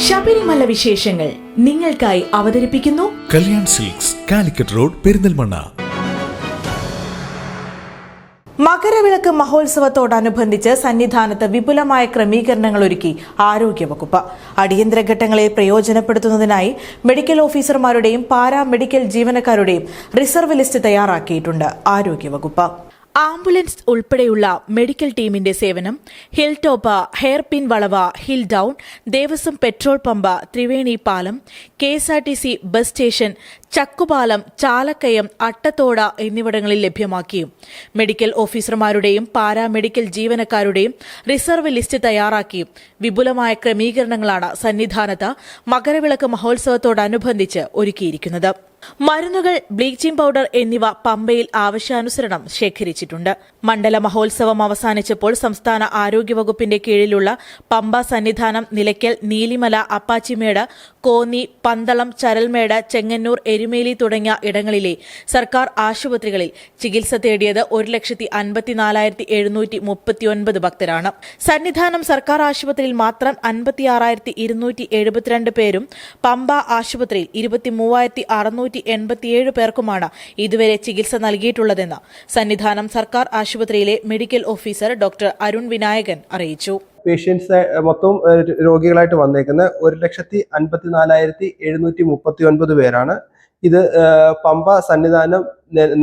ശബരിമല വിശേഷങ്ങൾ നിങ്ങൾക്കായി അവതരിപ്പിക്കുന്നു കല്യാൺ സിൽക്സ്, കാലിക്കറ്റ് റോഡ്, പെരിന്തൽമണ്ണ. മകരവിളക്ക് മഹോത്സവത്തോടനുബന്ധിച്ച് സന്നിധാനത്ത് വിപുലമായ ക്രമീകരണങ്ങൾ ഒരുക്കി ആരോഗ്യവകുപ്പ്. അടിയന്തര ഘട്ടങ്ങളിൽ പ്രയോജനപ്പെടുത്തുന്നതിനായി മെഡിക്കൽ ഓഫീസർമാരുടെയും പാരാമെഡിക്കൽ ജീവനക്കാരുടെയും റിസർവ് ലിസ്റ്റ് തയ്യാറാക്കിയിട്ടുണ്ട് ആരോഗ്യവകുപ്പ്. ആംബുലൻസ് ഉൾപ്പെടെയുള്ള മെഡിക്കൽ ടീമിന്റെ സേവനം ഹിൽ ടോപ്പ്, ഹെയർ പിൻ വളവ്, hill down, Devaswom petrol pump, Triveni പാലം, KSRTC bus station, Chakkupalam, Chalakkayam, Attathodu എന്നിവിടങ്ങളിൽ ലഭ്യമാക്കിയും മെഡിക്കൽ ഓഫീസർമാരുടെയും പാരാമെഡിക്കൽ ജീവനക്കാരുടെയും റിസർവ് ലിസ്റ്റ് തയ്യാറാക്കിയും വിപുലമായ ക്രമീകരണങ്ങളാണ് സന്നിധാനത്ത് മകരവിളക്ക് മഹോത്സവത്തോടനുബന്ധിച്ച് ഒരുക്കിയിരിക്കുന്നത്. മരുന്നുകൾ, ബ്ലീച്ചിംഗ് പൌഡർ എന്നിവ പമ്പയിൽ ആവശ്യാനുസരണം ശേഖരിച്ചിട്ടുണ്ട്. മണ്ഡല മഹോത്സവം അവസാനിച്ചപ്പോൾ സംസ്ഥാന ആരോഗ്യവകുപ്പിന്റെ കീഴിലുള്ള പമ്പ, സന്നിധാനം, നിലയ്ക്കൽ, നീലിമല, അപ്പാച്ചിമേട്, കോന്നി, പന്തളം, ചരൽമേട്, ചെങ്ങന്നൂർ, എരുമേലി തുടങ്ങിയ ഇടങ്ങളിലെ സർക്കാർ ആശുപത്രികളിൽ ചികിത്സ തേടിയത് 1,54,739 ഭക്തരാണ്. സന്നിധാനം സർക്കാർ ആശുപത്രിയിൽ മാത്രം 56,272 പേരും പമ്പ ആശുപത്രിയിൽ 23,687 പേർക്കുമാണ് ഇതുവരെ ചികിത്സ നൽകിയിട്ടുള്ളതെന്ന് സന്നിധാനം സർക്കാർ ആശുപത്രിയിലെ medical officer doctor Arun Vinayakan അറിയിച്ചു. പേഷ്യൻസ് മൊത്തം രോഗികളായിട്ട് വന്നേക്കുന്ന 1,54,739 പേരാണ്. ഇത് പമ്പ, സന്നിധാനം,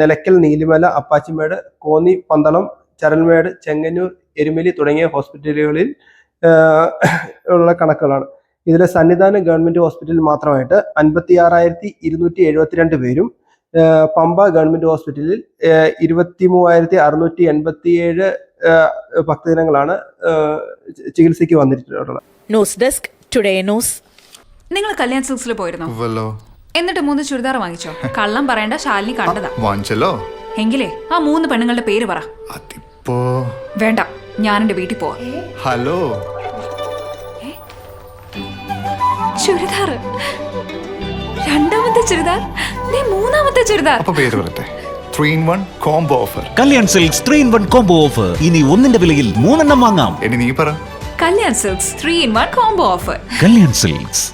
നിലയ്ക്കൽ, നീലിമല, അപ്പാച്ചിമേട്, കോന്നി, പന്തളം, ചരൽമേട്, ചെങ്ങന്നൂർ, എരുമേലി തുടങ്ങിയ ഹോസ്പിറ്റലുകളിൽ ഉള്ള കണക്കുകളാണ്. ഇതിൽ സന്നിധാനം ഗവൺമെന്റ് ഹോസ്പിറ്റലിൽ മാത്രമായിട്ട് 56,272 പേരും, പമ്പ ഗവൺമെന്റ് ഹോസ്പിറ്റലിൽ 23,687 ഭക്തജനങ്ങളാണ് ചികിത്സയ്ക്ക് വന്നിട്ടുള്ളത്. News desk, today news. നിങ്ങൾ കല്യാൺ സിൽക്സിൽ പോയിരുന്നോ? എന്നിട്ട് 3 ചുരിദാർ വാങ്ങിച്ചോ? കള്ളം പറയണ്ട, ശാലിനി കണ്ടതാ. വാങ്ങിച്ചല്ലോ. എങ്കിലേ ആ 3 പെണ്ണുങ്ങളുടെ പേര് പറ. അതിപ്പോ വേണ്ട, ഞാൻ എന്റെ വീട്ടിൽ പോവാ. ഹലോ, ചുരിദാർ, രണ്ടാമത്തെ ചുരിദാർ, മൂന്നാമത്തെ ചുരിദാർ. അപ്പൊ പേര് പറയട്ടെ. 3-in-1 combo offer. Kalyan silks 3-in-1 combo offer. ഇനി ഒന്നിന്റെ വിലയിൽ 3 വാങ്ങാം. ഇനി നീ പറ. Kalyan silks 3-in-1 combo offer. Kalyan silks.